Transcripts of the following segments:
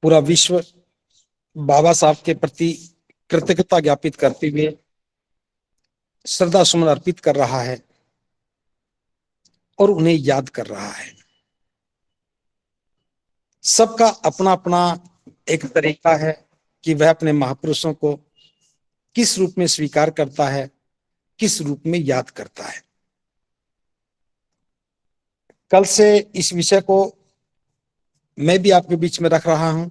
पूरा विश्व बाबा साहब के प्रति कृतज्ञता ज्ञापित करते हुए श्रद्धा सुमन अर्पित कर रहा है और उन्हें याद कर रहा है। सबका अपना अपना एक तरीका है कि वह अपने महापुरुषों को किस रूप में स्वीकार करता है, किस रूप में याद करता है। कल से इस विषय को मैं भी आपके बीच में रख रहा हूं।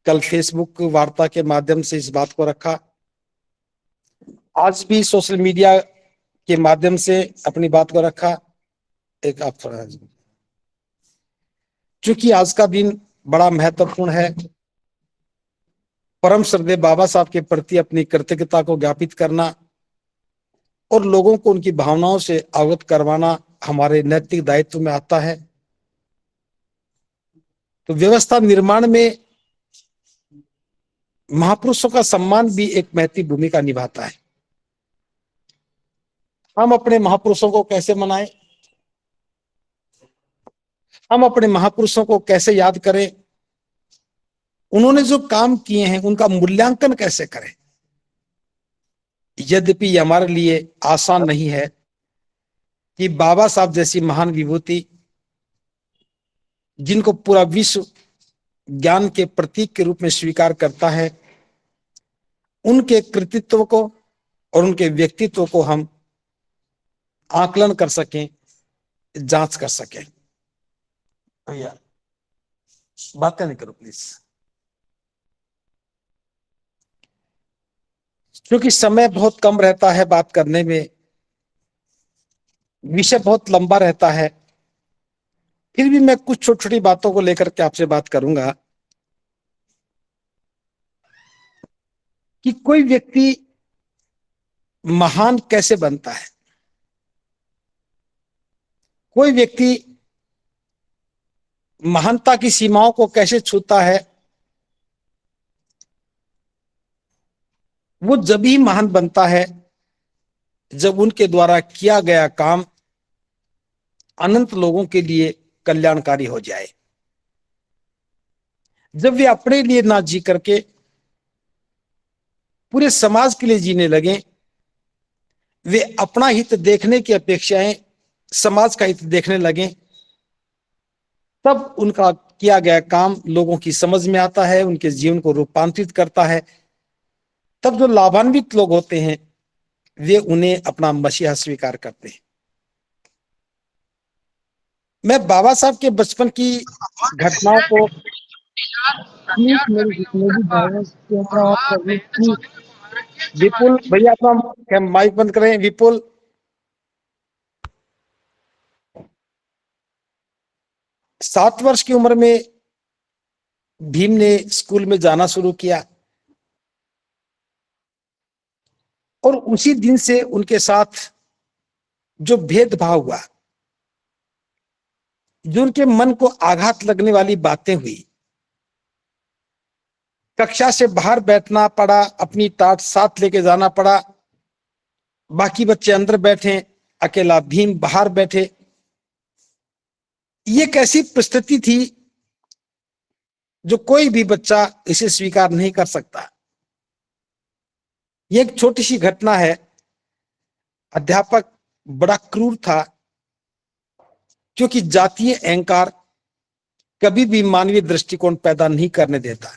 कल फेसबुक वार्ता के माध्यम से इस बात को रखा, आज भी सोशल मीडिया के माध्यम से अपनी बात को रखा। एक आप क्योंकि आज का दिन बड़ा महत्वपूर्ण है। परम श्रद्धेय बाबा साहब के प्रति अपनी कृतज्ञता को ज्ञापित करना और लोगों को उनकी भावनाओं से अवगत करवाना हमारे नैतिक दायित्व में आता है। तो व्यवस्था निर्माण में महापुरुषों का सम्मान भी एक महत्वपूर्ण भूमिका निभाता है। हम अपने महापुरुषों को कैसे मनाएं, हम अपने महापुरुषों को कैसे याद करें, उन्होंने जो काम किए हैं उनका मूल्यांकन कैसे करें। यद्यपि ये हमारे लिए आसान नहीं है कि बाबा साहब जैसी महान विभूति, जिनको पूरा विश्व ज्ञान के प्रतीक के रूप में स्वीकार करता है, उनके कृतित्व को और उनके व्यक्तित्व को हम आकलन कर सकें, जांच कर सकें। भैया बात नहीं करो प्लीज, क्योंकि समय बहुत कम रहता है बात करने में, विषय बहुत लंबा रहता है। फिर भी मैं कुछ छोटी छोटी बातों को लेकर के आपसे बात करूंगा कि कोई व्यक्ति महान कैसे बनता है, कोई व्यक्ति महानता की सीमाओं को कैसे छूता है। वो जब ही महान बनता है जब उनके द्वारा किया गया काम अनंत लोगों के लिए कल्याणकारी हो जाए, जब वे अपने लिए ना जी करके पूरे समाज के लिए जीने लगे, वे अपना हित देखने की अपेक्षाएं समाज का हित देखने लगे, तब उनका किया गया काम लोगों की समझ में आता है, उनके जीवन को रूपांतरित करता है। तब जो लाभान्वित लोग होते हैं वे उन्हें अपना मसीहा स्वीकार करते हैं। मैं बाबा साहब के बचपन की घटनाओं को विपुल भैया अपना माइक बंद करें। विपुल, 7 वर्ष की उम्र में भीम ने स्कूल में जाना शुरू किया और उसी दिन से उनके साथ जो भेदभाव हुआ, जो उनके मन को आघात लगने वाली बातें हुई, कक्षा से बाहर बैठना पड़ा, अपनी टाट साथ लेके जाना पड़ा, बाकी बच्चे अंदर बैठे, अकेला भीम बाहर बैठे। ये कैसी परिस्थिति थी जो कोई भी बच्चा इसे स्वीकार नहीं कर सकता। ये एक छोटी सी घटना है। अध्यापक बड़ा क्रूर था, क्योंकि जातीय अहंकार कभी भी मानवीय दृष्टिकोण पैदा नहीं करने देता।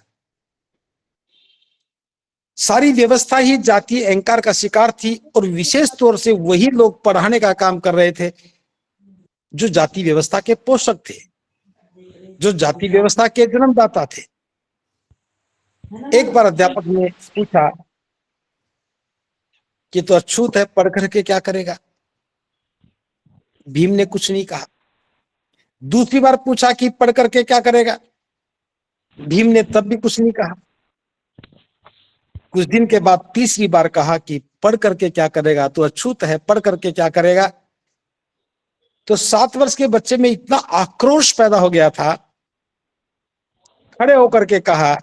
सारी व्यवस्था ही जातीय अहंकार का शिकार थी और विशेष तौर से वही लोग पढ़ाने का काम कर रहे थे जो जाति व्यवस्था के पोषक थे, जो जाति व्यवस्था के जन्मदाता थे। एक बार अध्यापक ने पूछा कि तो अछूत है, पढ़ करके क्या करेगा। भीम ने कुछ नहीं कहा। दूसरी बार पूछा कि पढ़ करके क्या करेगा। भीम ने तब भी कुछ नहीं कहा। कुछ दिन के बाद तीसरी बार कहा कि पढ़ करके क्या करेगा, तो अछूत है, पढ़ करके क्या करेगा। तो 7 वर्ष के बच्चे में इतना आक्रोश पैदा हो गया था, खड़े होकर के कहा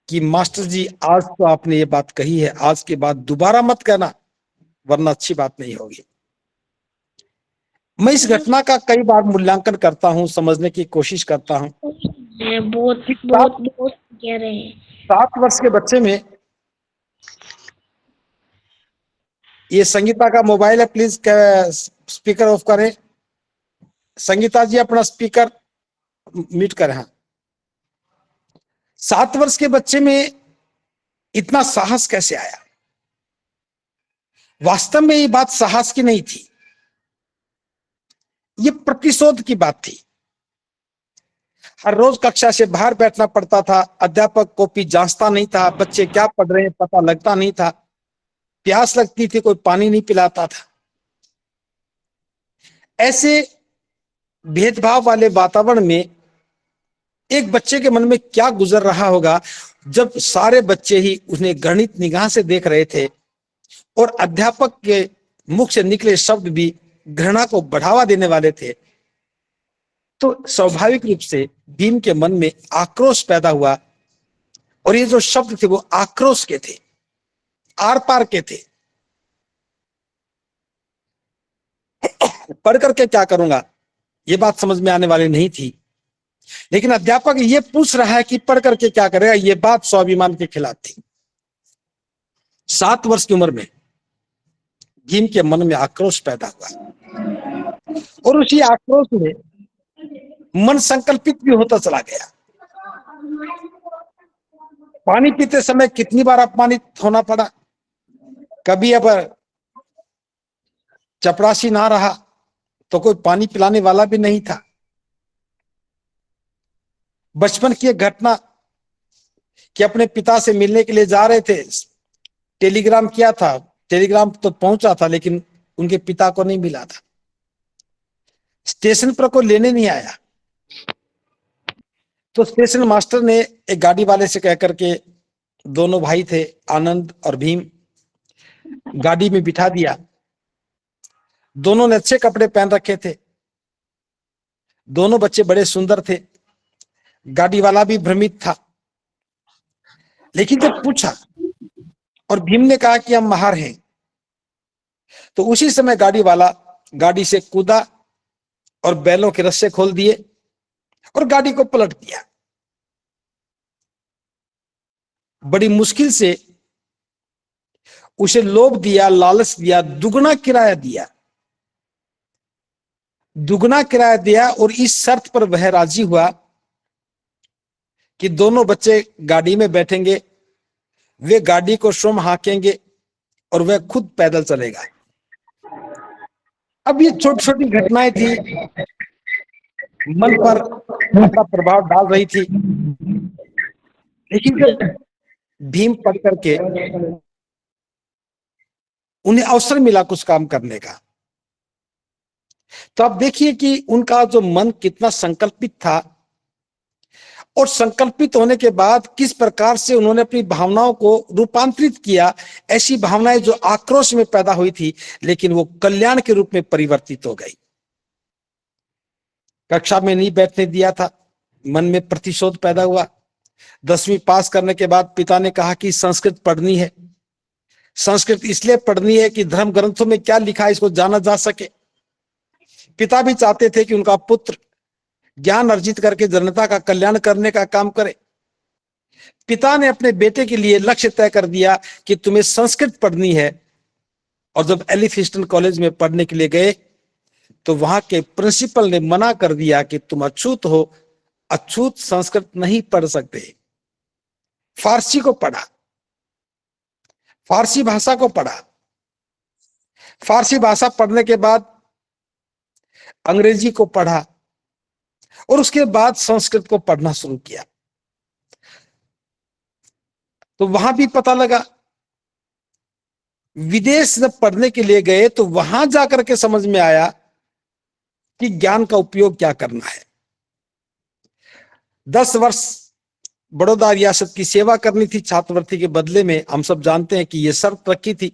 कि मास्टर जी, आज तो आपने ये बात कही है, आज के बाद दोबारा मत कहना, वरना अच्छी बात नहीं होगी। मैं इस घटना का कई बार मूल्यांकन करता हूं, समझने की कोशिश करता हूं बहुत कि बहुत बहुत कह रहे हैं। 7 वर्ष के बच्चे में, ये संगीता का मोबाइल है, प्लीज स्पीकर ऑफ करें। संगीता जी अपना स्पीकर म्यूट करें। हाँ, 7 वर्ष के बच्चे में इतना साहस कैसे आया? वास्तव में ये बात साहस की नहीं थी, ये प्रतिशोध की बात थी। हर रोज कक्षा से बाहर बैठना पड़ता था, अध्यापक कॉपी जांचता नहीं था, बच्चे क्या पढ़ रहे हैं पता लगता नहीं था, प्यास लगती थी कोई पानी नहीं पिलाता था। ऐसे भेदभाव वाले वातावरण में एक बच्चे के मन में क्या गुजर रहा होगा, जब सारे बच्चे ही उन्हें गणित निगाह से देख रहे थे और अध्यापक के मुख से निकले शब्द भी घृणा को बढ़ावा देने वाले थे। तो स्वाभाविक रूप से भीम के मन में आक्रोश पैदा हुआ, और ये जो शब्द थे वो आक्रोश के थे, आर पार के थे। पढ़ करके क्या करूंगा, ये बात समझ में आने वाली नहीं थी। लेकिन अध्यापक ये पूछ रहा है कि पढ़ करके क्या करेगा, ये बात स्वाभिमान के खिलाफ थी। 7 वर्ष की उम्र में भीम के मन में आक्रोश पैदा हुआ, और उसी आक्रोश में मन संकल्पित भी होता चला गया। पानी पीते समय कितनी बार अपमानित होना पड़ा। कभी अब चपरासी ना रहा तो कोई पानी पिलाने वाला भी नहीं था। बचपन की एक घटना कि अपने पिता से मिलने के लिए जा रहे थे, टेलीग्राम किया था, टेलीग्राम तो पहुंचा था लेकिन उनके पिता को नहीं मिला था। स्टेशन पर कोई लेने नहीं आया, तो स्टेशन मास्टर ने एक गाड़ी वाले से कहकर के, दोनों भाई थे आनंद और भीम, गाड़ी में बिठा दिया। दोनों ने अच्छे कपड़े पहन रखे थे, दोनों बच्चे बड़े सुंदर थे, गाड़ी वाला भी भ्रमित था। लेकिन जब पूछा और भीम ने कहा कि हम माहिर हैं, तो उसी समय गाड़ी वाला गाड़ी से कूदा और बैलों के रस्से खोल दिए और गाड़ी को पलट दिया। बड़ी मुश्किल से उसे लोभ दिया, लालच दिया, दुगना किराया दिया, दुगना किराया दिया, और इस शर्त पर वह राजी हुआ कि दोनों बच्चे गाड़ी में बैठेंगे, वे गाड़ी को स्वयं हाँकेंगे और वह खुद पैदल चलेगा। अब ये छोटी छोटी घटनाएं थी, मन पर अपना प्रभाव डाल रही थी। लेकिन जब भीम पढ़ करके उन्हें अवसर मिला कुछ काम करने का, तो आप देखिए कि उनका जो मन कितना संकल्पित था, और संकल्पित होने के बाद किस प्रकार से उन्होंने अपनी भावनाओं को रूपांतरित किया। ऐसी भावनाएं जो आक्रोश में पैदा हुई थी, लेकिन वो कल्याण के रूप में परिवर्तित हो गई। कक्षा में नहीं बैठने दिया था, मन में प्रतिशोध पैदा हुआ। 10वीं पास करने के बाद पिता ने कहा कि संस्कृत पढ़नी है। संस्कृत इसलिए पढ़नी है कि धर्म ग्रंथों में क्या लिखा है इसको जाना जा सके। पिता भी चाहते थे कि उनका पुत्र ज्ञान अर्जित करके जनता का कल्याण करने का काम करे। पिता ने अपने बेटे के लिए लक्ष्य तय कर दिया कि तुम्हें संस्कृत पढ़नी है। और जब एलिफिस्टन कॉलेज में पढ़ने के लिए गए, तो वहां के प्रिंसिपल ने मना कर दिया कि तुम अछूत हो, अछूत संस्कृत नहीं पढ़ सकते। फारसी को पढ़ा, फारसी भाषा को पढ़ा। फारसी भाषा पढ़ने के बाद अंग्रेजी को पढ़ा, और उसके बाद संस्कृत को पढ़ना शुरू किया। तो वहां भी पता लगा, विदेश जब पढ़ने के लिए गए तो वहां जाकर के समझ में आया कि ज्ञान का उपयोग क्या करना है। 10 वर्ष बड़ौदा रियासत की सेवा करनी थी छात्रवृत्ति के बदले में। हम सब जानते हैं कि यह शर्त रखी थी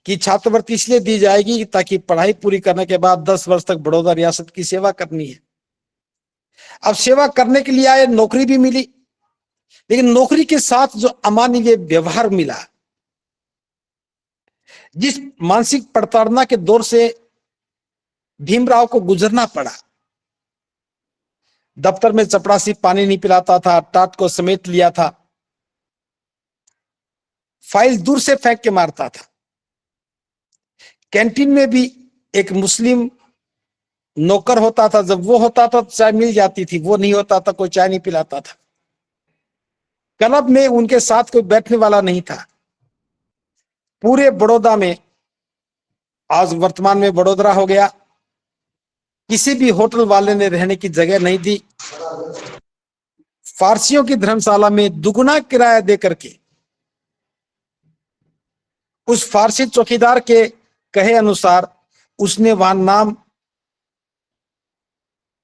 कि छात्रवृत्ति इसलिए दी जाएगी ताकि पढ़ाई पूरी करने के बाद 10 वर्ष तक बड़ौदा रियासत की सेवा करनी है। अब सेवा करने के लिए आए, नौकरी भी मिली, लेकिन नौकरी के साथ जो अमानवीय व्यवहार मिला, जिस मानसिक प्रताड़ना के दौर से भीमराव को गुजरना पड़ा, दफ्तर में चपरासी पानी नहीं पिलाता था, टाट को समेट लिया था, फाइल दूर से फेंक के मारता था। कैंटीन में भी एक मुस्लिम नौकर होता था, जब वो होता था तो चाय मिल जाती थी, वो नहीं होता था कोई चाय नहीं पिलाता था। क्लब में उनके साथ कोई बैठने वाला नहीं था। पूरे बड़ौदा में, आज वर्तमान में बड़ोदरा हो गया, किसी भी होटल वाले ने रहने की जगह नहीं दी। फारसियों की धर्मशाला में दुगुना किराया देकर के उस फारसी चौकीदार के कहे अनुसार उसने वहां नाम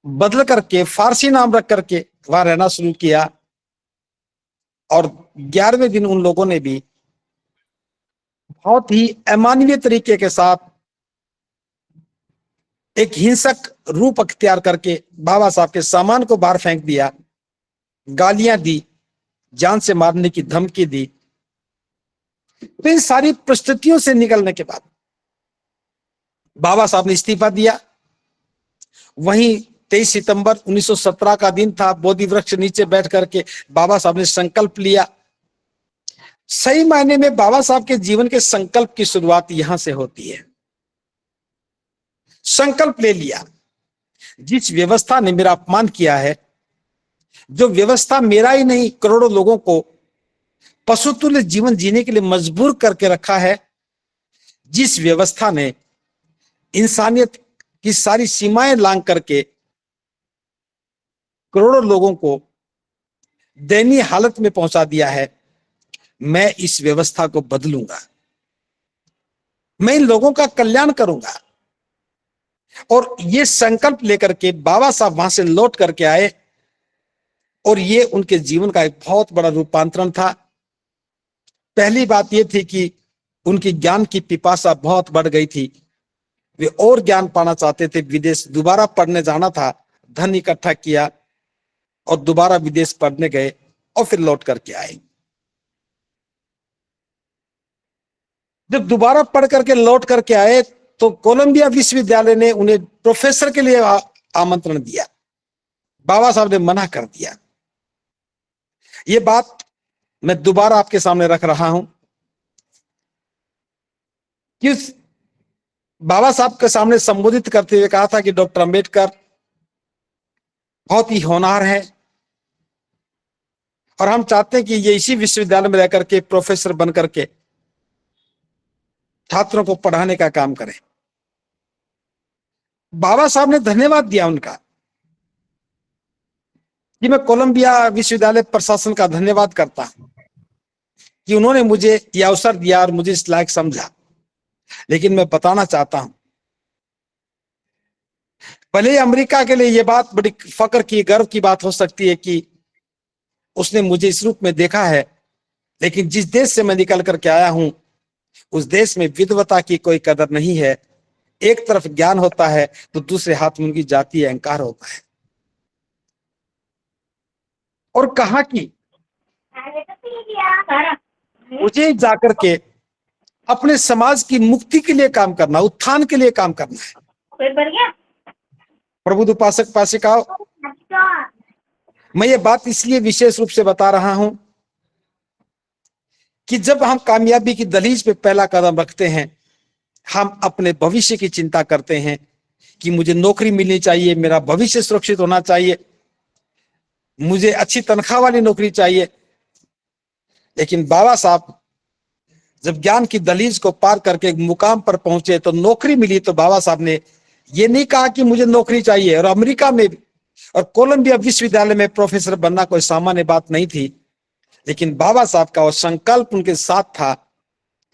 बदल करके फारसी नाम रख करके वहां रहना शुरू किया। और 11वें दिन उन लोगों ने भी बहुत ही अमानवीय तरीके के साथ एक हिंसक रूप अख्तियार करके बाबा साहब के सामान को बाहर फेंक दिया, गालियां दी, जान से मारने की धमकी दी। तो इन सारी परिस्थितियों से निकलने के बाद बाबा साहब ने इस्तीफा दिया। वहीं 23 सितंबर 1917 का दिन था। बोधि वृक्ष नीचे बैठ करके बाबा साहब ने संकल्प लिया। सही मायने में बाबा साहब के जीवन के संकल्प की शुरुआत यहां से होती है। संकल्प ले लिया, जिस व्यवस्था ने मेरा अपमान किया है, जो व्यवस्था मेरा ही नहीं करोड़ों लोगों को पशुतुल्य जीवन जीने के लिए मजबूर करके रखा है, जिस व्यवस्था ने इंसानियत की सारी सीमाएं लांघ करके करोड़ों लोगों को दयनीय हालत में पहुंचा दिया है, मैं इस व्यवस्था को बदलूंगा, मैं इन लोगों का कल्याण करूंगा। और ये संकल्प लेकर के बाबा साहब वहां से लौट करके आए और ये उनके जीवन का एक बहुत बड़ा रूपांतरण था। पहली बात यह थी कि उनकी ज्ञान की पिपासा बहुत बढ़ गई थी। वे और ज्ञान पाना चाहते थे, विदेश दोबारा पढ़ने जाना था, धन इकट्ठा किया और दोबारा विदेश पढ़ने गए और फिर लौट करके आए। जब दोबारा पढ़ करके लौट करके आए तो कोलंबिया विश्वविद्यालय ने उन्हें प्रोफेसर के लिए आमंत्रण दिया। बाबा साहब ने मना कर दिया। ये बात मैं दोबारा आपके सामने रख रहा हूं कि बाबा साहब के सामने संबोधित करते हुए कहा था कि डॉक्टर अंबेडकर बहुत ही होनहार है और हम चाहते हैं कि ये इसी विश्वविद्यालय में रहकर के प्रोफेसर बन करके छात्रों को पढ़ाने का काम करें। बाबा साहब ने धन्यवाद दिया उनका कि मैं कोलंबिया विश्वविद्यालय प्रशासन का धन्यवाद करता हूं कि उन्होंने मुझे यह अवसर दिया और मुझे इस लायक समझा। लेकिन मैं बताना चाहता हूं, भले अमेरिका के लिए यह बात बड़ी फक्र की, गर्व की बात हो सकती है कि उसने मुझे इस रूप में देखा है, लेकिन जिस देश से मैं निकल करके आया हूं उस देश में विद्वता की कोई कदर नहीं है। एक तरफ ज्ञान होता है तो दूसरे हाथ में उनकी जातीय अहंकार होता है। और कहा कि मुझे जाकर के अपने समाज की मुक्ति के लिए काम करना, उत्थान के लिए काम करना है। प्रबुद्ध उपासक पासिकाओं, मैं ये बात इसलिए विशेष रूप से बता रहा हूं कि जब हम कामयाबी की दहलीज पे पहला कदम रखते हैं, हम अपने भविष्य की चिंता करते हैं कि मुझे नौकरी मिलनी चाहिए, मेरा भविष्य सुरक्षित होना चाहिए, मुझे अच्छी तनख्वाह वाली नौकरी चाहिए। लेकिन बाबा साहब जब ज्ञान की दहलीज को पार करके एक मुकाम पर पहुंचे तो नौकरी मिली, तो बाबा साहब ने यह नहीं कहा कि मुझे नौकरी चाहिए। और अमेरिका में भी और कोलंबिया विश्वविद्यालय में प्रोफेसर बनना कोई सामान्य बात नहीं थी, लेकिन बाबा साहब का वो संकल्प उनके साथ था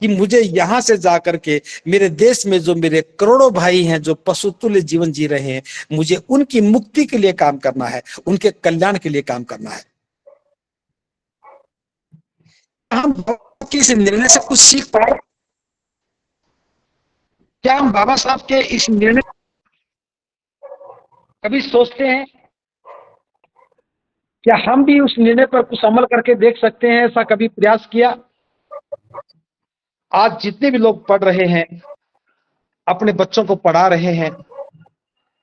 कि मुझे यहां से जाकर के मेरे देश में जो मेरे करोड़ों भाई हैं जो पशुतुल्य जीवन जी रहे हैं, मुझे उनकी मुक्ति के लिए काम करना है, उनके कल्याण के लिए काम करना है। हम किस निर्णय से कुछ सीख पाए? क्या हम बाबा साहब के इस निर्णय कभी सोचते हैं? क्या हम भी उस निर्णय पर कुछ अमल करके देख सकते हैं? ऐसा कभी प्रयास किया? आज जितने भी लोग पढ़ रहे हैं, अपने बच्चों को पढ़ा रहे हैं,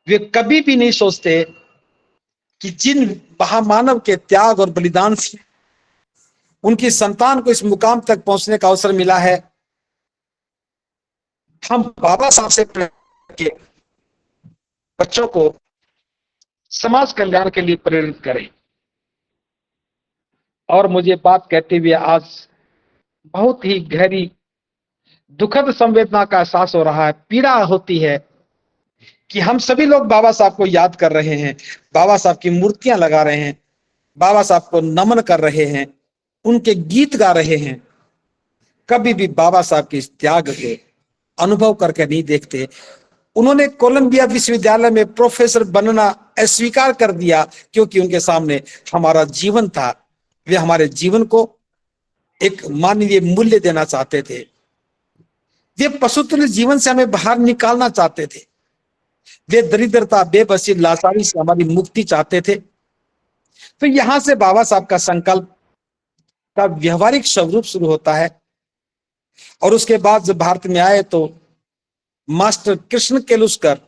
वे कभी भी नहीं सोचते कि जिन महामानव के त्याग और बलिदान से उनकी संतान को इस मुकाम तक पहुंचने का अवसर मिला है, हम बाबा साहब से प्रेरणा के बच्चों को समाज कल्याण के लिए प्रेरित करें। और मुझे बात कहते हुए आज बहुत ही गहरी दुखद संवेदना का एहसास हो रहा है, पीड़ा होती है कि हम सभी लोग बाबा साहब को याद कर रहे हैं, बाबा साहब की मूर्तियां लगा रहे हैं, बाबा साहब को नमन कर रहे हैं, उनके गीत गा रहे हैं, कभी भी बाबा साहब के इस त्याग के अनुभव करके नहीं देखते। उन्होंने कोलंबिया विश्वविद्यालय में प्रोफेसर बनना अस्वीकार कर दिया क्योंकि उनके सामने हमारा जीवन था। वे हमारे जीवन को एक मानवीय मूल्य देना चाहते थे। वे पशुतुल्य जीवन से हमें बाहर निकालना चाहते थे। वे दरिद्रता, बेबसी, लाचारी से हमारी मुक्ति चाहते थे। तो यहां से बाबा साहब का संकल्प का व्यवहारिक स्वरूप शुरू होता है। और उसके बाद जब भारत में आए तो मास्टर कृष्ण केलुस्कर,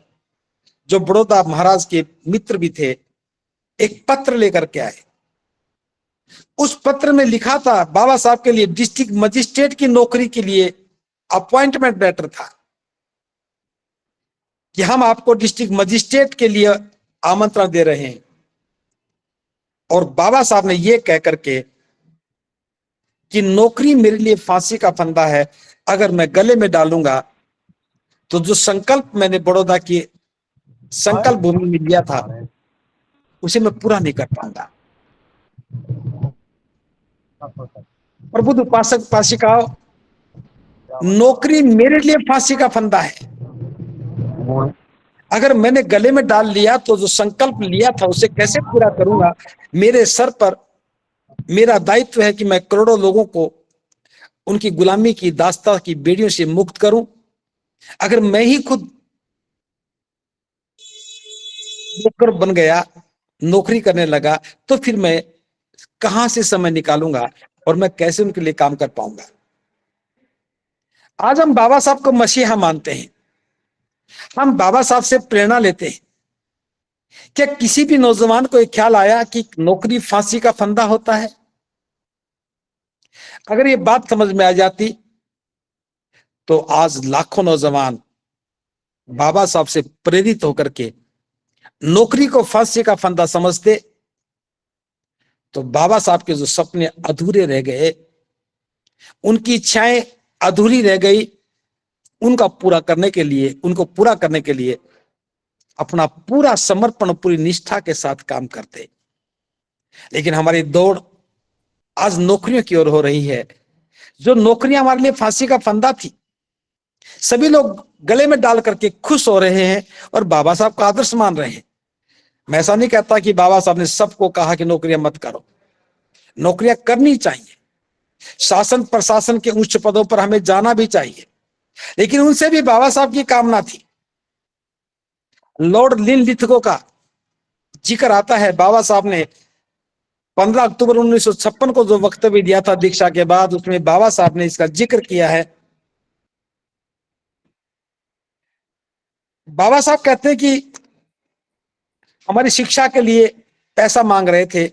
जो बड़ौदा महाराज के मित्र भी थे, एक पत्र लेकर के आए। उस पत्र में लिखा था, बाबा साहब के लिए डिस्ट्रिक्ट मजिस्ट्रेट की नौकरी के लिए अपॉइंटमेंट लेटर था कि हम आपको डिस्ट्रिक्ट मजिस्ट्रेट के लिए आमंत्रण दे रहे हैं। और बाबा साहब ने यह कह करके कि नौकरी मेरे लिए फांसी का फंदा है, अगर मैं गले में डालूंगा तो जो संकल्प मैंने बड़ौदा की संकल्प भूमि में लिया था उसे मैं पूरा नहीं कर पाऊंगा। प्रबुद्ध उपासक उपासिकाओं, नौकरी मेरे लिए फांसी का फंदा है। अगर मैंने गले में डाल लिया तो जो संकल्प लिया था उसे कैसे पूरा करूंगा। मेरे सर पर मेरा दायित्व है कि मैं करोड़ों लोगों को उनकी गुलामी की दास्तां की बेड़ियों से मुक्त करूं। अगर मैं ही खुद नौकर बन गया, नौकरी करने लगा, तो फिर मैं कहां से समय निकालूंगा और मैं कैसे उनके लिए काम कर पाऊंगा। आज हम बाबा साहब को मसीहा मानते हैं, हम बाबा साहब से प्रेरणा लेते हैं। क्या किसी भी नौजवान को एक ख्याल आया कि नौकरी फांसी का फंदा होता है? अगर ये बात समझ में आ जाती तो आज लाखों नौजवान बाबा साहब से प्रेरित होकर के नौकरी को फांसी का फंदा समझते, तो बाबा साहब के जो सपने अधूरे रह गए, उनकी इच्छाएं अधूरी रह गई, उनको पूरा करने के लिए अपना पूरा समर्पण, पूरी निष्ठा के साथ काम करते। लेकिन हमारी दौड़ आज नौकरियों की ओर हो रही है। जो नौकरियां हमारे लिए फांसी का फंदा थी, सभी लोग गले में डाल करके खुश हो रहे हैं और बाबा साहब का आदर्श मान रहे हैं। मैं ऐसा नहीं कहता कि बाबा साहब ने सबको कहा कि नौकरियां मत करो, नौकरियां करनी चाहिए। शासन प्रशासन के उच्च पदों पर हमें जाना भी चाहिए, लेकिन उनसे भी बाबा साहब की कामना थी। लॉर्ड लिनलिथगो का जिक्र आता है। बाबा साहब ने 15 अक्टूबर 1956 को जो वक्तव्य दिया था दीक्षा के बाद, उसमें बाबा साहब ने इसका जिक्र किया है। बाबा साहब कहते हैं कि हमारी शिक्षा के लिए पैसा मांग रहे थे,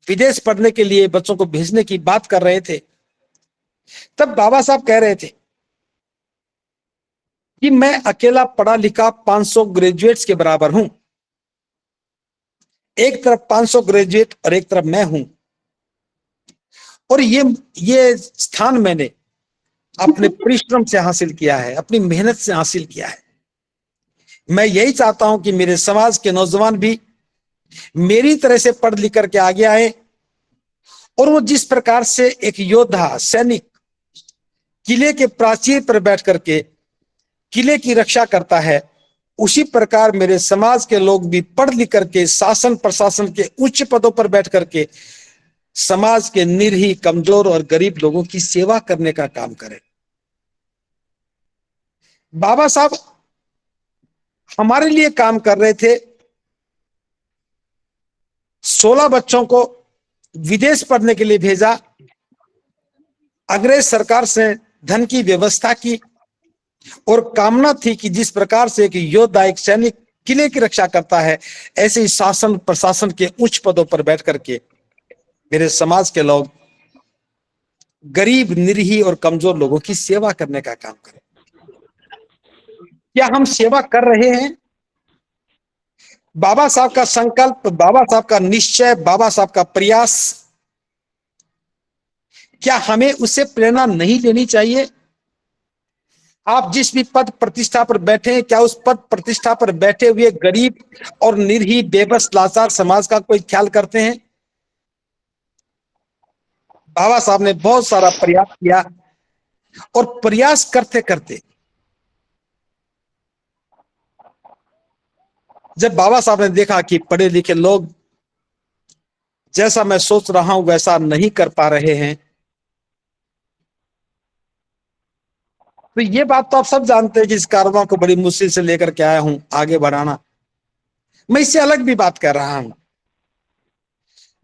विदेश पढ़ने के लिए बच्चों को भेजने की बात कर रहे थे। तब बाबा साहब कह रहे थे कि मैं अकेला पढ़ा लिखा 500 ग्रेजुएट्स के बराबर हूं। एक तरफ 500 ग्रेजुएट और एक तरफ मैं हूं, और ये स्थान मैंने अपने परिश्रम से हासिल किया है, अपनी मेहनत से हासिल किया है। मैं यही चाहता हूं कि मेरे समाज के नौजवान भी मेरी तरह से पढ़ लिख करके आगे आए, और वो जिस प्रकार से एक योद्धा सैनिक किले के प्राचीर पर बैठ करके किले की रक्षा करता है, उसी प्रकार मेरे समाज के लोग भी पढ़ लिख करके शासन प्रशासन के उच्च पदों पर बैठ करके समाज के निरीह, कमजोर और गरीब लोगों की सेवा करने का काम करें। बाबा साहब हमारे लिए काम कर रहे थे। 16 बच्चों को विदेश पढ़ने के लिए भेजा, अंग्रेज सरकार से धन की व्यवस्था की, और कामना थी कि जिस प्रकार से एक योद्धा, एक सैनिक किले की रक्षा करता है, ऐसे ही शासन प्रशासन के उच्च पदों पर बैठ करके मेरे समाज के लोग गरीब, निरीह और कमजोर लोगों की सेवा करने का काम करें। क्या हम सेवा कर रहे हैं? बाबा साहब का संकल्प, बाबा साहब का निश्चय, बाबा साहब का प्रयास, क्या हमें उससे प्रेरणा नहीं लेनी चाहिए? आप जिस भी पद प्रतिष्ठा पर बैठे हैं, क्या उस पद प्रतिष्ठा पर बैठे हुए गरीब और निरीह, बेबस, लाचार समाज का कोई ख्याल करते हैं? बाबा साहब ने बहुत सारा प्रयास किया और प्रयास करते करते जब बाबा साहब ने देखा कि पढ़े लिखे लोग जैसा मैं सोच रहा हूं वैसा नहीं कर पा रहे हैं, तो ये बात तो आप सब जानते हैं कि इस कारवां को बड़ी मुश्किल से लेकर के आया हूं आगे बढ़ाना। मैं इससे अलग भी बात कर रहा हूं।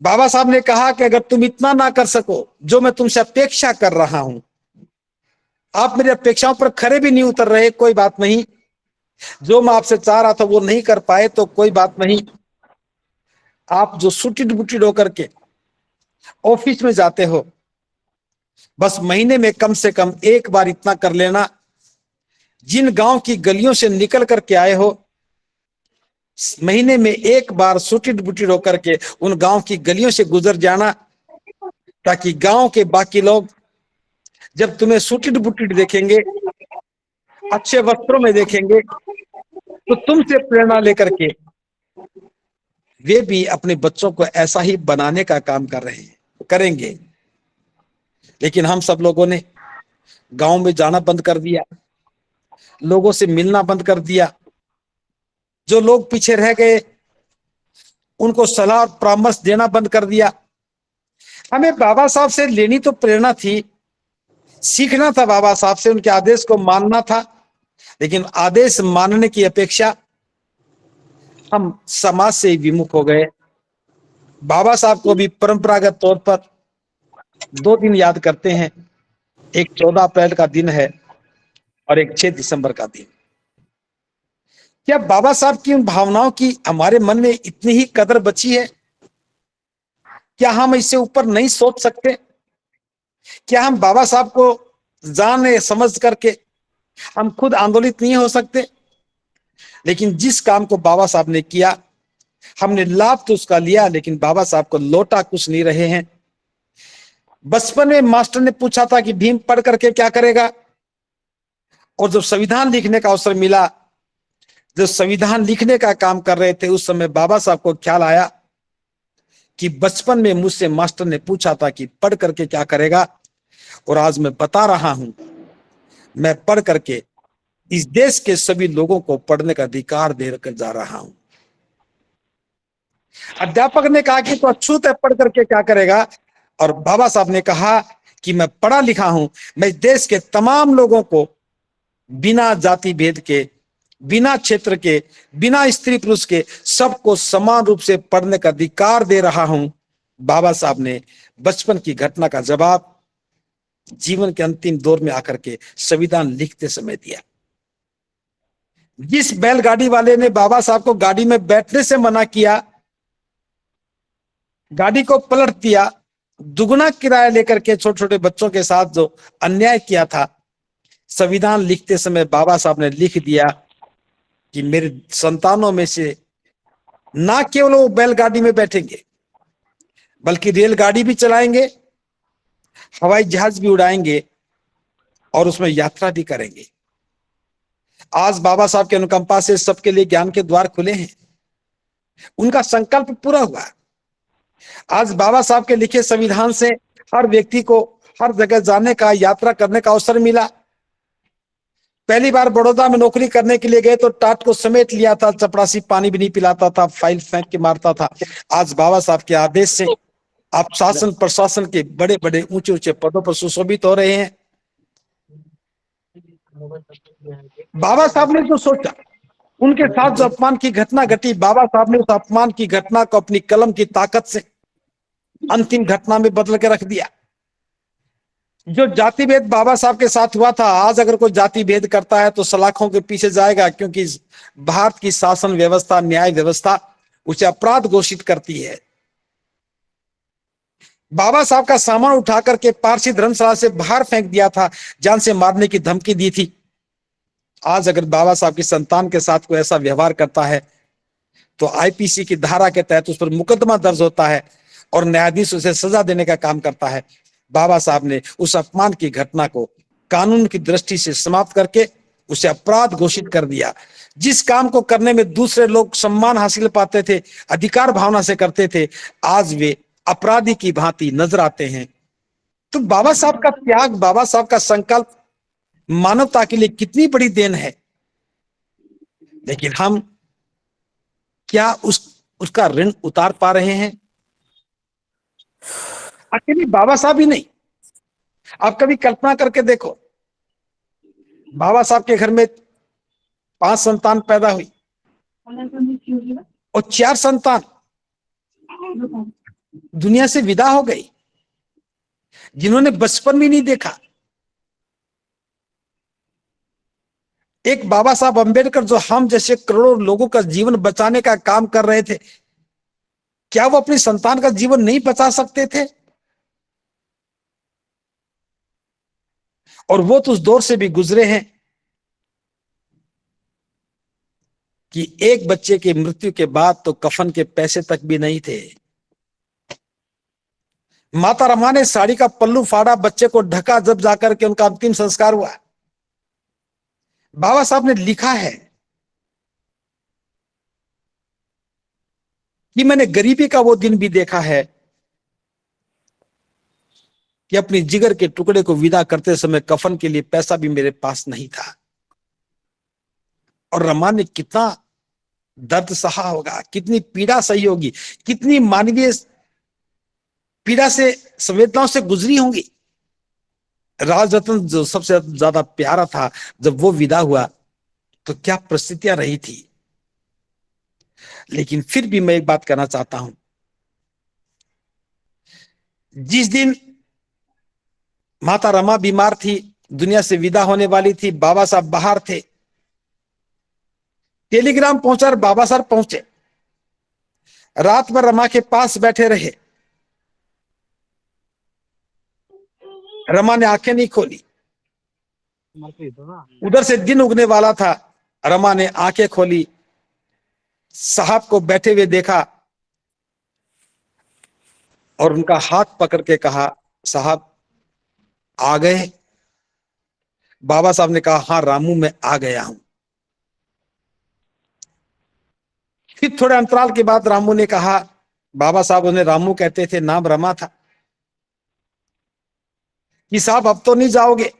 बाबा साहब ने कहा कि अगर तुम इतना ना कर सको जो मैं तुमसे अपेक्षा कर रहा हूं, आप मेरी अपेक्षाओं पर खरे भी नहीं उतर रहे, कोई बात नहीं। जो मैं आपसे चाह रहा था वो नहीं कर पाए तो कोई बात नहीं। आप जो सुटिड बुटिड होकर के ऑफिस में जाते हो, बस महीने में कम से कम एक बार इतना कर लेना, जिन गांव की गलियों से निकल करके आए हो, महीने में एक बार सुटिड बुटिड होकर के उन गांव की गलियों से गुजर जाना, ताकि गांव के बाकी लोग जब तुम्हें सुटिड बुटिड देखेंगे, अच्छे वस्त्रों में देखेंगे, तो तुमसे प्रेरणा लेकर के वे भी अपने बच्चों को ऐसा ही बनाने का काम कर रहे हैं, करेंगे। लेकिन हम सब लोगों ने गांव में जाना बंद कर दिया, लोगों से मिलना बंद कर दिया। जो लोग पीछे रह गए उनको सलाह और परामर्श देना बंद कर दिया। हमें बाबा साहब से लेनी तो प्रेरणा थी, सीखना था बाबा साहब से, उनके आदेश को मानना था, लेकिन आदेश मानने की अपेक्षा हम समाज से विमुख हो गए। बाबा साहब को भी परंपरागत तौर पर 2 दिन याद करते हैं, एक 14 अप्रैल का दिन है और एक 6 दिसंबर का दिन। क्या बाबा साहब की उन भावनाओं की हमारे मन में इतनी ही कदर बची है? क्या हम इससे ऊपर नहीं सोच सकते? क्या हम बाबा साहब को जाने समझ करके हम खुद आंदोलित नहीं हो सकते? लेकिन जिस काम को बाबा साहब ने किया, हमने लाभ तो उसका लिया, लेकिन बाबा साहब को लौटा कुछ नहीं रहे हैं। बचपन में मास्टर ने पूछा था कि भीम पढ़ करके क्या करेगा, और जब संविधान लिखने का अवसर मिला, जब संविधान लिखने का काम कर रहे थे, उस समय बाबा साहब को ख्याल आया कि बचपन में मुझसे मास्टर ने पूछा था कि पढ़ करके क्या करेगा, और आज मैं बता रहा हूं, मैं पढ़ करके इस देश के सभी लोगों को पढ़ने का अधिकार देकर जा रहा हूं। अध्यापक ने कहा कि तो अछूत है, पढ़ करके क्या करेगा, और बाबा साहब ने कहा कि मैं पढ़ा लिखा हूं, मैं देश के तमाम लोगों को बिना जाति भेद के, बिना क्षेत्र के, बिना स्त्री पुरुष के, सबको समान रूप से पढ़ने का अधिकार दे रहा हूं। बाबा साहब ने बचपन की घटना का जवाब जीवन के अंतिम दौर में आकर के संविधान लिखते समय दिया। जिस बैलगाड़ी वाले ने बाबा साहब को गाड़ी में बैठने से मना किया, गाड़ी को पलट दिया, दुगना किराया लेकर के छोटे छोटे बच्चों के साथ जो अन्याय किया था, संविधान लिखते समय बाबा साहब ने लिख दिया कि मेरे संतानों में से ना केवल वो बैलगाड़ी में बैठेंगे, बल्कि रेलगाड़ी भी चलाएंगे, हवाई जहाज भी उड़ाएंगे और उसमें यात्रा भी करेंगे। आज बाबा साहब के अनुकंपा से सबके लिए ज्ञान के द्वार खुले हैं, उनका संकल्प पूरा हुआ। आज बाबा साहब के लिखे संविधान से हर व्यक्ति को हर जगह जाने का, यात्रा करने का अवसर मिला। पहली बार बड़ौदा में नौकरी करने के लिए गए तो टाट को समेट लिया था, चपरासी पानी भी नहीं पिलाता था, फाइल फेंक के मारता था। आज बाबा साहब के आदेश से आप शासन प्रशासन के बड़े बड़े ऊंचे ऊंचे पदों पर सुशोभित हो रहे हैं। बाबा साहब ने जो सोचा, उनके साथ जो अपमान की घटना घटी, बाबा साहब ने उस अपमान की घटना को अपनी कलम की ताकत से अंतिम घटना में बदल के रख दिया। जो जाति भेद बाबा साहब के साथ हुआ था, आज अगर कोई जाति भेद करता है तो सलाखों के पीछे जाएगा, क्योंकि भारत की शासन व्यवस्था, न्याय व्यवस्था उसे अपराध घोषित करती है। बाबा साहब का सामान उठा करके पारसी धर्मशाला से बाहर फेंक दिया था, जान से मारने की धमकी दी थी। आज अगर बाबा साहब की संतान के साथ कोई ऐसा व्यवहार करता है तो आईपीसी की धारा के तहत उस पर मुकदमा दर्ज होता है और न्यायाधीश उसे सजा देने का काम करता है। बाबा साहब ने उस अपमान की घटना को कानून की दृष्टि से समाप्त करके उसे अपराध घोषित कर दिया। जिस काम को करने में दूसरे लोग सम्मान हासिल पाते थे, अधिकार भावना से करते थे, आज वे अपराधी की भांति नजर आते हैं। तो बाबा साहब का त्याग, बाबा साहब का संकल्प मानवता के लिए कितनी बड़ी देन है। लेकिन हम क्या उसका ऋण उतार पा रहे हैं? अकेले बाबा साहब ही नहीं, आप कभी कल्पना करके देखो, बाबा साहब के घर में 5 संतान पैदा हुई और 4 संतान दुनिया से विदा हो गई, जिन्होंने बचपन भी नहीं देखा। एक बाबा साहब अंबेडकर जो हम जैसे करोड़ों लोगों का जीवन बचाने का काम कर रहे थे, क्या वो अपनी संतान का जीवन नहीं बचा सकते थे? और वो तो उस दौर से भी गुजरे हैं कि एक बच्चे की मृत्यु के बाद तो कफन के पैसे तक भी नहीं थे। माता रमा ने साड़ी का पल्लू फाड़ा, बच्चे को ढका, जब जाकर के उनका अंतिम संस्कार हुआ। बाबा साहब ने लिखा है कि मैंने गरीबी का वो दिन भी देखा है कि अपनी जिगर के टुकड़े को विदा करते समय कफन के लिए पैसा भी मेरे पास नहीं था। और रमा ने कितना दर्द सहा होगा, कितनी पीड़ा सही होगी, कितनी मानवीय पीड़ा से, संवेदनाओं से गुजरी होंगी। राज रत्न जो सबसे ज्यादा प्यारा था, जब वो विदा हुआ तो क्या परिस्थितियां रही थी। लेकिन फिर भी मैं एक बात कहना चाहता हूं, जिस दिन माता रमा बीमार थी, दुनिया से विदा होने वाली थी, बाबा साहब बाहर थे, टेलीग्राम पहुंचा और बाबा साहब पहुंचे, रात भर रमा के पास बैठे रहे। रमा ने आंखें नहीं खोली, उधर से दिन उगने वाला था। रमा ने आंखें खोली, साहब को बैठे हुए देखा और उनका हाथ पकड़ के कहा, साहब आ गए? बाबा साहब ने कहा, हाँ रामू मैं आ गया हूं। फिर थोड़े अंतराल के बाद रामू ने कहा, बाबा साहब उन्हें रामू कहते थे, नाम रमा था, कि साहब अब तो नहीं जाओगे?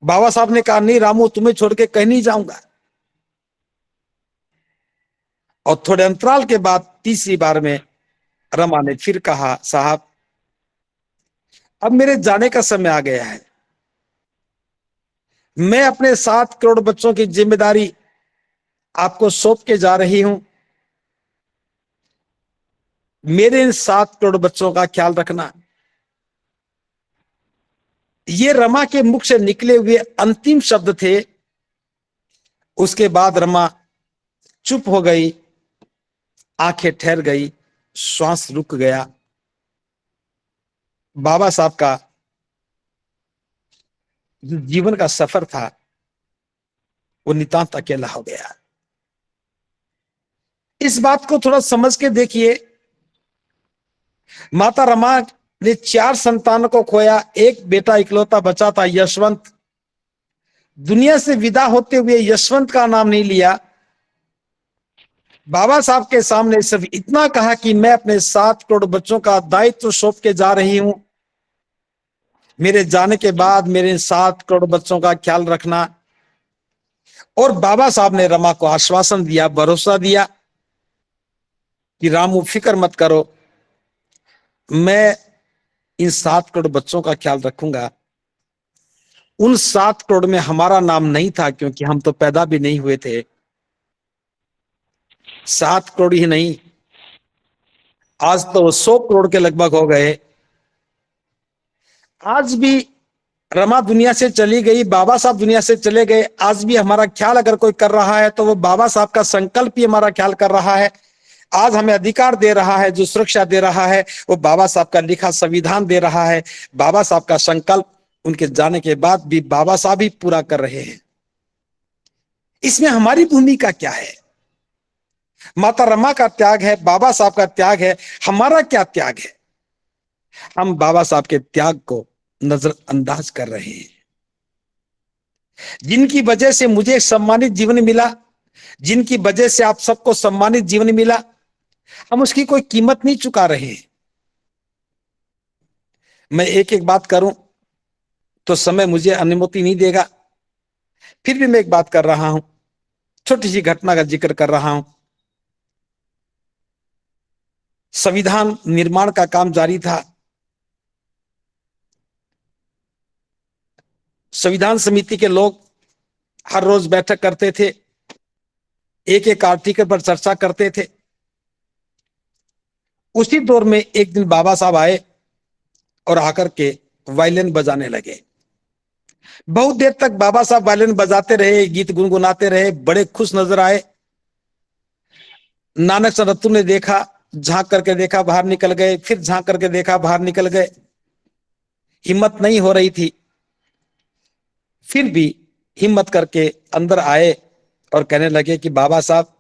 बाबा साहब ने कहा, नहीं रामू तुम्हें छोड़ के कहीं नहीं जाऊंगा। और थोड़े अंतराल के बाद तीसरी बार में रमा ने फिर कहा, साहब अब मेरे जाने का समय आ गया है, मैं अपने 7 करोड़ बच्चों की जिम्मेदारी आपको सौंप के जा रही हूं। मेरे इन 7 करोड़ बच्चों का ख्याल रखना। ये रमा के मुख से निकले हुए अंतिम शब्द थे। उसके बाद रमा चुप हो गई, आंखें ठहर गई, श्वास रुक गया। बाबा साहब का जो जीवन का सफर था वो नितांत अकेला हो गया। इस बात को थोड़ा समझ के देखिए, माता रमा ने 4 संतानों को खोया, एक बेटा इकलौता बचा था यशवंत। दुनिया से विदा होते हुए यशवंत का नाम नहीं लिया। बाबा साहब के सामने सिर्फ इतना कहा कि मैं अपने 7 करोड़ बच्चों का दायित्व सौंप के जा रही हूं, मेरे जाने के बाद मेरे 7 करोड़ बच्चों का ख्याल रखना। और बाबा साहब ने रमा को आश्वासन दिया, भरोसा दिया कि रामू फिक्र मत करो, मैं इन 7 करोड़ बच्चों का ख्याल रखूंगा। उन 7 करोड़ में हमारा नाम नहीं था, क्योंकि हम तो पैदा भी नहीं हुए थे। 7 करोड़ ही नहीं, आज तो 100 करोड़ के लगभग हो गए। आज भी रमा दुनिया से चली गई, बाबा साहब दुनिया से चले गए, आज भी हमारा ख्याल अगर कोई कर रहा है तो वो बाबा साहब का संकल्प ही हमारा ख्याल कर रहा है। आज हमें अधिकार दे रहा है, जो सुरक्षा दे रहा है वो बाबा साहब का लिखा संविधान दे रहा है। बाबा साहब का संकल्प उनके जाने के बाद भी बाबा साहब ही पूरा कर रहे हैं। इसमें हमारी भूमिका क्या है? माता रमा का त्याग है, बाबा साहब का त्याग है, हमारा क्या त्याग है? हम बाबा साहब के त्याग को नजरअंदाज कर रहे हैं। जिनकी वजह से मुझे सम्मानित जीवन मिला, जिनकी वजह से आप सबको सम्मानित जीवन मिला, हम उसकी कोई कीमत नहीं चुका रहे हैं। मैं एक एक बात करूं तो समय मुझे अनुमति नहीं देगा, फिर भी मैं एक बात कर रहा हूं, छोटी सी घटना का जिक्र कर रहा हूं। संविधान निर्माण का काम जारी था। संविधान समिति के लोग हर रोज बैठक करते थे, एक एक आर्टिकल पर चर्चा करते थे। उसी दौर में एक दिन बाबा साहब आए और आकर के वायलिन बजाने लगे। बहुत देर तक बाबा साहब वायलिन बजाते रहे, गीत गुनगुनाते रहे, बड़े खुश नजर आए। नानक चंद रत्तू ने देखा, झांक करके देखा, बाहर निकल गए, फिर झांक करके देखा, बाहर निकल गए। हिम्मत नहीं हो रही थी, फिर भी हिम्मत करके अंदर आए और कहने लगे कि बाबा साहब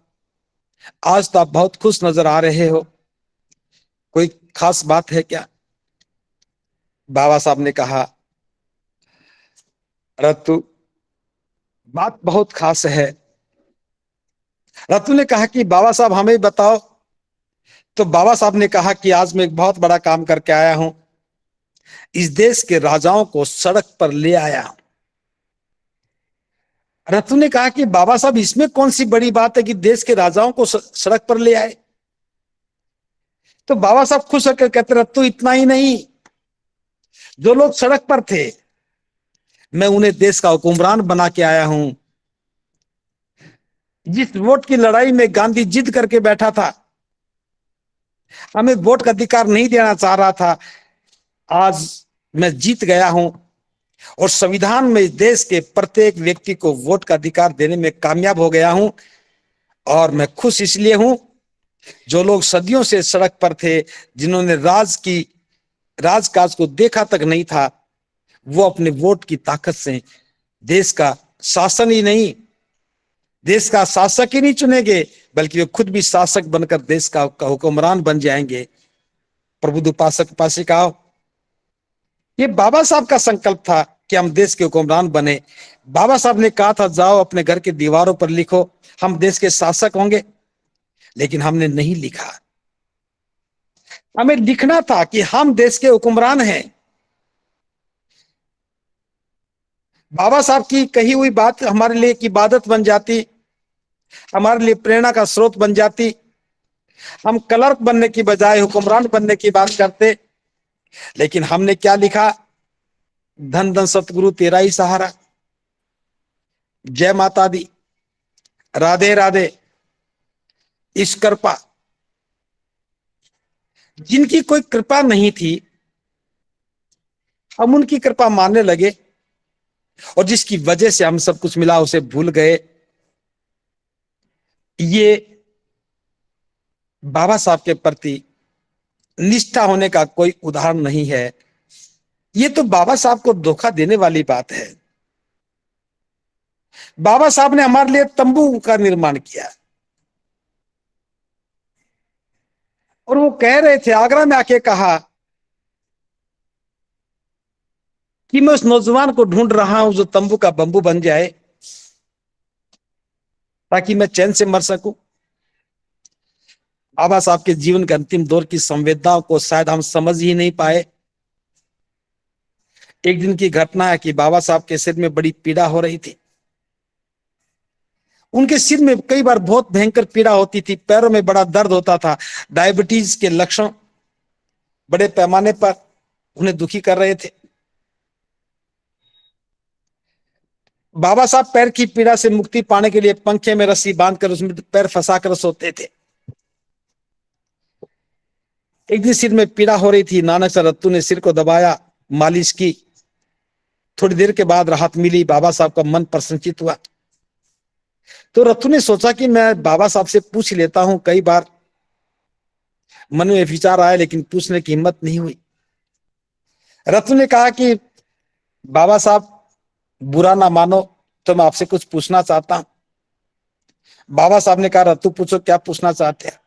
आज तो आप बहुत खुश नजर आ रहे हो, कोई खास बात है क्या? बाबा साहब ने कहा, रत्तू बात बहुत खास है। रत्तू ने कहा कि बाबा साहब हमें बताओ। तो बाबा साहब ने कहा कि आज मैं एक बहुत बड़ा काम करके आया हूं, इस देश के राजाओं को सड़क पर ले आया हूं। रत्तू ने कहा कि बाबा साहब इसमें कौन सी बड़ी बात है कि देश के राजाओं को सड़क पर ले आए? तो बाबा साहब खुश होकर कहते, रत्तू इतना ही नहीं, जो लोग सड़क पर थे मैं उन्हें देश का हुक्मरान बना के आया हूं। जिस वोट की लड़ाई में गांधी जिद करके बैठा था, हमें वोट का अधिकार नहीं देना चाह रहा था, आज मैं जीत गया हूं और संविधान में देश के प्रत्येक व्यक्ति को वोट का अधिकार देने में कामयाब हो गया हूं। और मैं खुश इसलिए हूं, जो लोग सदियों से सड़क पर थे, जिन्होंने राजकाज को देखा तक नहीं था, वो अपने वोट की ताकत से देश का शासन ही नहीं, देश का शासक ही नहीं चुनेंगे, बल्कि वे खुद भी शासक बनकर देश का हुक्मरान बन जाएंगे। प्रबुद्ध उपासक उपासिकाओं, ये बाबा साहब का संकल्प था कि हम देश के हुक्मरान बने। बाबा साहब ने कहा था, जाओ अपने घर की दीवारों पर लिखो हम देश के शासक होंगे, लेकिन हमने नहीं लिखा। हमें लिखना था कि हम देश के हुक्मरान हैं। बाबा साहब की कही हुई बात हमारे लिए एक इबादत बन जाती, हमारे लिए प्रेरणा का स्रोत बन जाती। हम क्लर्क बनने की बजाय हुक्मरान बनने की बात करते, लेकिन हमने क्या लिखा? धन धन सतगुरु तेरा ही सहारा, जय माता दी, राधे राधे, इस कृपा। जिनकी कोई कृपा नहीं थी, हम उनकी कृपा मानने लगे, और जिसकी वजह से हम सब कुछ मिला उसे भूल गए। ये बाबा साहब के प्रति निष्ठा होने का कोई उदाहरण नहीं है। ये तो बाबा साहब को धोखा देने वाली बात है। बाबा साहब ने हमारे लिए तंबू का निर्माण किया, और वो कह रहे थे, आगरा में आके कहा कि मैं उस नौजवान को ढूंढ रहा हूं जो तंबू का बंबू बन जाए, ताकि मैं चैन से मर सकूं। बाबा साहब के जीवन के अंतिम दौर की संवेदनाओं को शायद हम समझ ही नहीं पाए। एक दिन की घटना है कि बाबा साहब के सिर में बड़ी पीड़ा हो रही थी। उनके सिर में कई बार बहुत भयंकर पीड़ा होती थी, पैरों में बड़ा दर्द होता था। डायबिटीज के लक्षण बड़े पैमाने पर उन्हें दुखी कर रहे थे। बाबा साहब पैर की पीड़ा से मुक्ति पाने के लिए पंखे में रस्सी बांधकर उसमें पैर फंसाकर सोते थे। एक दिन सिर में पीड़ा हो रही थी, नानक सर रत्तू ने सिर को दबाया, मालिश की। थोड़ी देर के बाद राहत मिली, बाबा साहब का मन प्रसन्नचित हुआ। तो रत्तू ने सोचा कि मैं बाबा साहब से पूछ लेता हूं। कई बार मन में विचार आया लेकिन पूछने की हिम्मत नहीं हुई। रत्तू ने कहा कि बाबा साहब, बुरा ना मानो तो मैं आपसे कुछ पूछना चाहता हूं। बाबा साहब ने कहा, रत्तू पूछो, क्या पूछना चाहते हैं?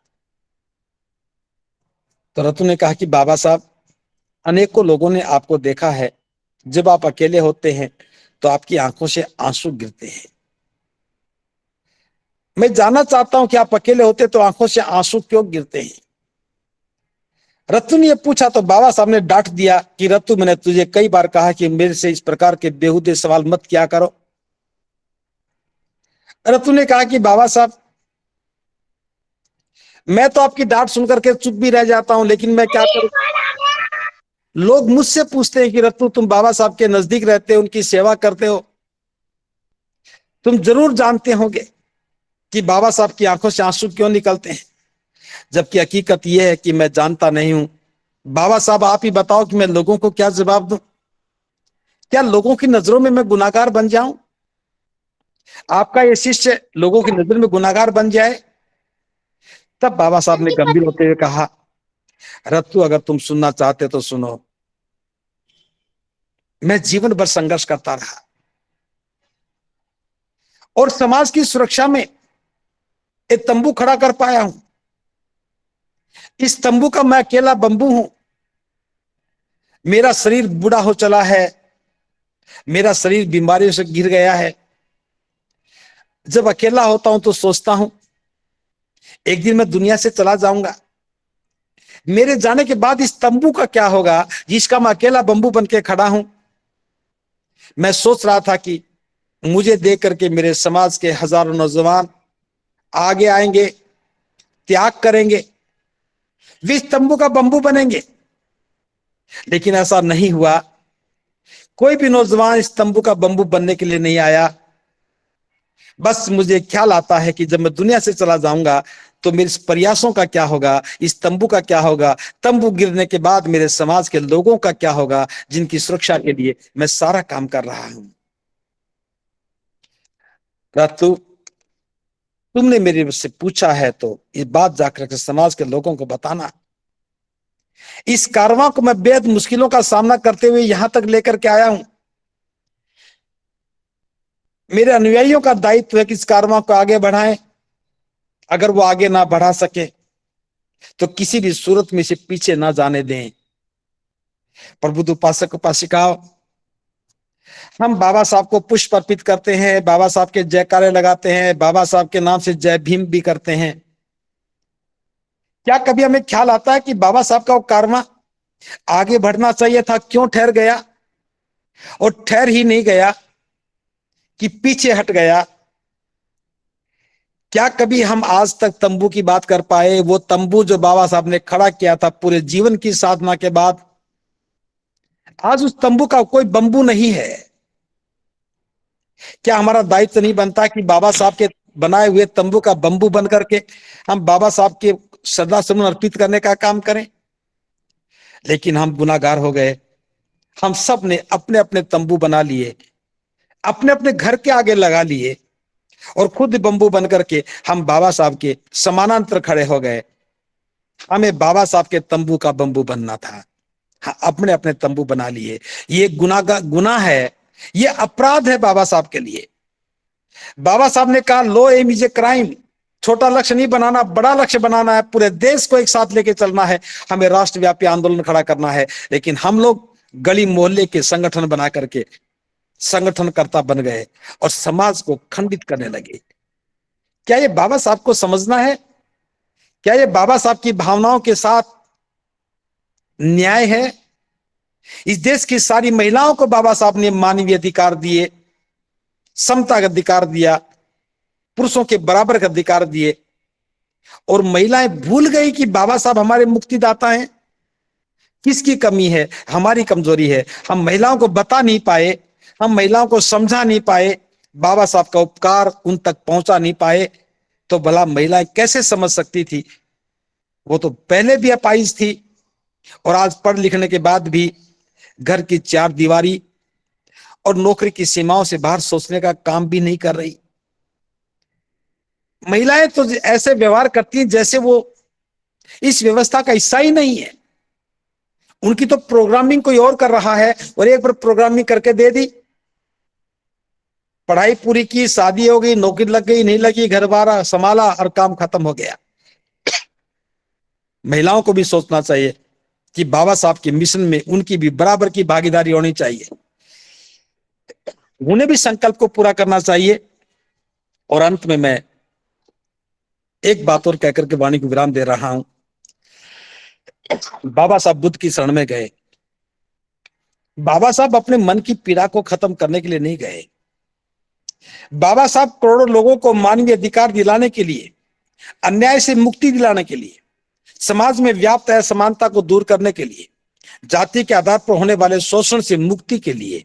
तो रत्तू ने कहा कि बाबा साहब, अनेकों लोगों ने आपको देखा है, जब आप अकेले होते हैं तो आपकी आंखों से आंसू गिरते हैं। मैं जानना चाहता हूं कि आप अकेले होते तो आंखों से आंसू क्यों गिरते हैं? रत्तू ने यह पूछा तो बाबा साहब ने डांट दिया कि रत्तू, मैंने तुझे कई बार कहा कि मेरे से इस प्रकार के बेहुदे सवाल मत किया करो। रत्तू ने कहा कि बाबा साहब, मैं तो आपकी डांट सुनकर के चुप भी रह जाता हूं, लेकिन मैं क्या करूं? लोग मुझसे पूछते हैं कि रत्तू, तुम बाबा साहब के नजदीक रहते हो, उनकी सेवा करते हो, तुम जरूर जानते होंगे कि बाबा साहब की आंखों से आंसू क्यों निकलते हैं। जबकि हकीकत यह है कि मैं जानता नहीं हूं। बाबा साहब, आप ही बताओ कि मैं लोगों को क्या जवाब दूं? क्या लोगों की नजरों में मैं गुनाहगार बन जाऊं? आपका ये शिष्य लोगों की नजर में गुनाहगार बन जाए? तब बाबा साहब ने गंभीर होते हुए कहा, रत्तू, अगर तुम सुनना चाहते तो सुनो। मैं जीवन भर संघर्ष करता रहा और समाज की सुरक्षा में एक तंबू खड़ा कर पाया हूं। इस तंबू का मैं अकेला बंबू हूं। मेरा शरीर बूढ़ा हो चला है, मेरा शरीर बीमारियों से घिर गया है। जब अकेला होता हूं तो सोचता हूं, एक दिन मैं दुनिया से चला जाऊंगा। मेरे जाने के बाद इस तंबू का क्या होगा जिसका मैं अकेला बंबू बन के खड़ा हूं? मैं सोच रहा था कि मुझे देख करके मेरे समाज के हजारों नौजवान आगे आएंगे, त्याग करेंगे, वे इस तंबू का बंबू बनेंगे। लेकिन ऐसा नहीं हुआ। कोई भी नौजवान इस तंबू का बंबू बनने के लिए नहीं आया। बस मुझे ख्याल आता है कि जब मैं दुनिया से चला जाऊंगा तो मेरे इस प्रयासों का क्या होगा, इस तंबू का क्या होगा, तंबू गिरने के बाद मेरे समाज के लोगों का क्या होगा, जिनकी सुरक्षा के लिए मैं सारा काम कर रहा हूं। रत्तू, तुमने मेरे से पूछा है तो ये बात जाकर के समाज के लोगों को बताना। इस कारवां को मैं बेहद मुश्किलों का सामना करते हुए यहां तक लेकर के आया हूं। मेरे अनुयायियों का दायित्व है कि इस कारवां को आगे बढ़ाएं। अगर वो आगे ना बढ़ा सके तो किसी भी सूरत में से पीछे ना जाने दें। प्रबुद्ध उपासक उपासिकाओं, हम बाबा साहब को पुष्प अर्पित करते हैं, बाबा साहब के जयकारे लगाते हैं, बाबा साहब के नाम से जय भीम भी करते हैं। क्या कभी हमें ख्याल आता है कि बाबा साहब का वो कारवां आगे बढ़ना चाहिए था, क्यों ठहर गया? और ठहर ही नहीं गया कि पीछे हट गया। क्या कभी हम आज तक तंबू की बात कर पाए? वो तंबू जो बाबा साहब ने खड़ा किया था पूरे जीवन की साधना के बाद, आज उस तंबू का कोई बंबू नहीं है। क्या हमारा दायित्व नहीं बनता कि बाबा साहब के बनाए हुए तंबू का बंबू बन करके हम बाबा साहब के श्रद्धा सुमन अर्पित करने का काम करें? लेकिन हम गुनाहगार हो गए। हम सब ने अपने अपने तंबू बना लिए, अपने अपने घर के आगे लगा लिए और खुद बंबू बन करके हम बाबा साहब के समानांतर खड़े हो गए। हमें बाबा साहब के तंबू का बंबू बनना था, हाँ, अपने अपने तंबू बना लिए। ये गुनाह है, ये अपराध है बाबा साहब के लिए। बाबा साहब ने कहा, लो एम इज ए क्राइम। छोटा लक्ष्य नहीं बनाना, बड़ा लक्ष्य बनाना है। पूरे देश को एक साथ लेके चलना है, हमें राष्ट्रव्यापी आंदोलन खड़ा करना है। लेकिन हम लोग गली मोहल्ले के संगठन बना करके संगठनकर्ता बन गए और समाज को खंडित करने लगे। क्या ये बाबा साहब को समझना है? क्या ये बाबा साहब की भावनाओं के साथ न्याय है? इस देश की सारी महिलाओं को बाबा साहब ने मानवीय अधिकार दिए, समता का अधिकार दिया, पुरुषों के बराबर का अधिकार दिए, और महिलाएं भूल गई कि बाबा साहब हमारे मुक्तिदाता हैं। किसकी कमी है? हमारी कमजोरी है। हम महिलाओं को बता नहीं पाए, हम महिलाओं को समझा नहीं पाए, बाबा साहब का उपकार उन तक पहुंचा नहीं पाए। तो भला महिलाएं कैसे समझ सकती थी? वो तो पहले भी अपाहिज थी और आज पढ़ लिखने के बाद भी घर की चार दीवारी और नौकरी की सीमाओं से बाहर सोचने का काम भी नहीं कर रही। महिलाएं तो ऐसे व्यवहार करती हैं जैसे वो इस व्यवस्था का हिस्सा ही नहीं है। उनकी तो प्रोग्रामिंग कोई और कर रहा है और एक बार प्रोग्रामिंग करके दे दी, पढ़ाई पूरी की, शादी हो गई, नौकरी लग गई, नहीं लगी, घर बार संभाला और काम खत्म हो गया। महिलाओं को भी सोचना चाहिए कि बाबा साहब के मिशन में उनकी भी बराबर की भागीदारी होनी चाहिए, उन्हें भी संकल्प को पूरा करना चाहिए। और अंत में मैं एक बात और कहकर के वाणी को विराम दे रहा हूं। बाबा साहब बुद्ध की शरण में गए। बाबा साहब अपने मन की पीड़ा को खत्म करने के लिए नहीं गए। बाबा साहब करोड़ों लोगों को मानवीय अधिकार दिलाने के लिए, अन्याय से मुक्ति दिलाने के लिए, समाज में व्याप्त असमानता को दूर करने के लिए, जाति के आधार पर होने वाले शोषण से मुक्ति के लिए,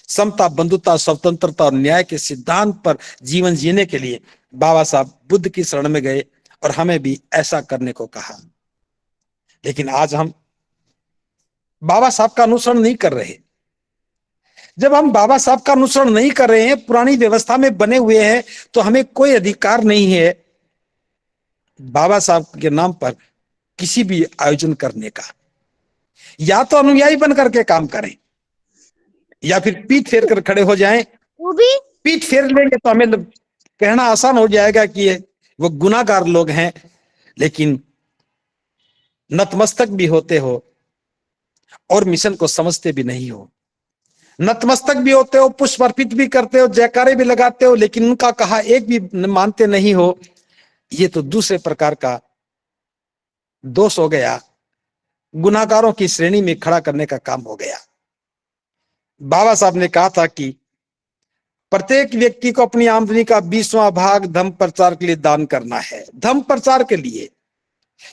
समता, बंधुता, स्वतंत्रता और न्याय के सिद्धांत पर जीवन जीने के लिए बाबा साहब बुद्ध की शरण में गए और हमें भी ऐसा करने को कहा। लेकिन आज हम बाबा साहब का अनुसरण नहीं कर रहे। जब हम बाबा साहब का अनुसरण नहीं कर रहे हैं, पुरानी व्यवस्था में बने हुए हैं, तो हमें कोई अधिकार नहीं है बाबा साहब के नाम पर किसी भी आयोजन करने का। या तो अनुयायी बन करके काम करें या फिर पीठ फेर कर खड़े हो जाएं। वो भी पीठ फेर लेंगे तो हमें कहना आसान हो जाएगा कि वो गुनाहगार लोग हैं, लेकिन नतमस्तक भी होते हो और मिशन को समझते भी नहीं हो। नतमस्तक भी होते हो, पुष्प अर्पित भी करते हो, जयकारे भी लगाते हो, लेकिन उनका कहा एक भी मानते नहीं हो। ये तो दूसरे प्रकार का दोष हो गया, गुनाहगारों की श्रेणी में खड़ा करने का काम हो गया। बाबा साहब ने कहा था कि प्रत्येक व्यक्ति को अपनी आमदनी का 20वां भाग धर्म प्रचार के लिए दान करना है। धर्म प्रचार के लिए,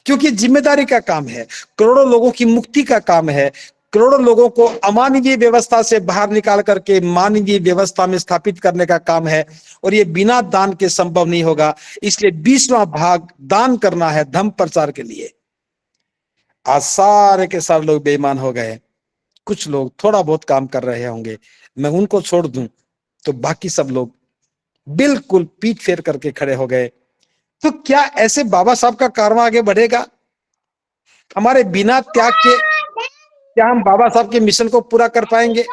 क्योंकि जिम्मेदारी का काम है, करोड़ों लोगों की मुक्ति का काम है, करोड़ों लोगों को अमानवीय व्यवस्था से बाहर निकाल करके मानवीय व्यवस्था में स्थापित करने का काम है। और ये बिना दान के संभव नहीं होगा। इसलिए 20वां भाग दान करना है धर्म प्रचार के लिए। आज सारे के सारे लोग बेईमान हो गए। कुछ लोग थोड़ा बहुत काम कर रहे होंगे, मैं उनको छोड़ दूं तो बाकी सब लोग बिल्कुल पीठ फेर करके खड़े हो गए। तो क्या ऐसे बाबा साहब का कारवां आगे बढ़ेगा? हमारे बिना त्याग के क्या हम बाबा साहब के मिशन को पूरा कर पाएंगे?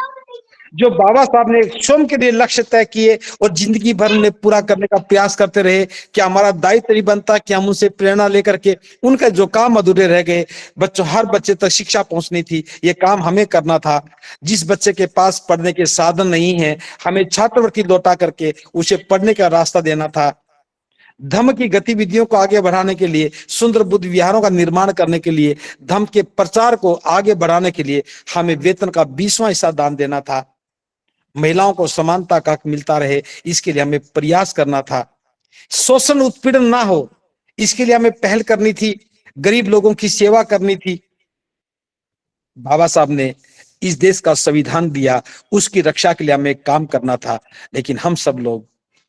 जो बाबा साहब ने स्वयं के लिए लक्ष्य तय किए और जिंदगी भर उन्हें पूरा करने का प्रयास करते रहे, क्या हमारा दायित्व नहीं बनता कि हम उनसे प्रेरणा लेकर के उनका जो काम अधूरे रह गए, बच्चों हर बच्चे तक शिक्षा पहुंचनी थी, ये काम हमें करना था। जिस बच्चे के पास पढ़ने के साधन नहीं है, हमें छात्रवृत्ति लौटा करके उसे पढ़ने का रास्ता देना था। धम्म की गतिविधियों को आगे बढ़ाने के लिए, सुंदर बुद्ध विहारों का निर्माण करने के लिए, धम्म के प्रचार को आगे बढ़ाने के लिए हमें वेतन का 20वां हिस्सा दान देना था। महिलाओं को समानता का हक मिलता रहे, इसके लिए हमें प्रयास करना था। शोषण उत्पीड़न ना हो, इसके लिए हमें पहल करनी थी। गरीब लोगों की सेवा करनी थी। बाबा साहब ने इस देश का संविधान दिया, उसकी रक्षा के लिए हमें काम करना था। लेकिन हम सब लोग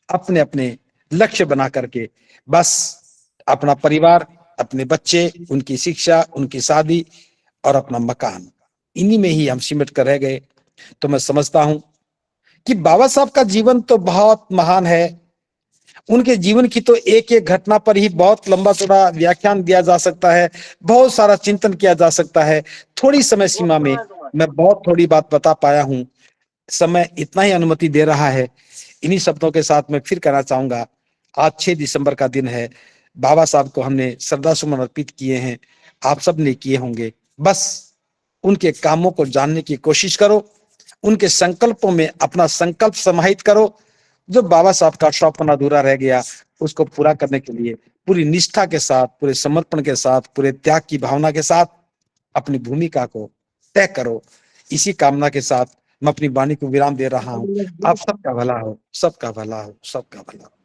अपने अपने लक्ष्य बना करके बस अपना परिवार, अपने बच्चे, उनकी शिक्षा, उनकी शादी और अपना मकान, इन्हीं में ही हम सिमट कर रह गए। तो मैं समझता हूं कि बाबा साहब का जीवन तो बहुत महान है। उनके जीवन की तो एक एक घटना पर ही बहुत लंबा चौड़ा व्याख्यान दिया जा सकता है, बहुत सारा चिंतन किया जा सकता है। थोड़ी समय सीमा में मैं बहुत थोड़ी बात बता पाया हूं, समय इतना ही अनुमति दे रहा है। इन्हीं शब्दों के साथ मैं फिर कहना चाहूंगा, आज 6 दिसंबर का दिन है। बाबा साहब को हमने श्रद्धा सुमन अर्पित किए हैं, आप सब ने किए होंगे। बस उनके कामों को जानने की कोशिश करो, उनके संकल्पों में अपना संकल्प समाहित करो। जो बाबा साहब का स्वप्न अधूरा रह गया, उसको पूरा करने के लिए पूरी निष्ठा के साथ, पूरे समर्पण के साथ, पूरे त्याग की भावना के साथ अपनी भूमिका को तय करो। इसी कामना के साथ मैं अपनी वाणी को विराम दे रहा हूं। आप सबका भला हो, सबका भला हो, सबका भला हो।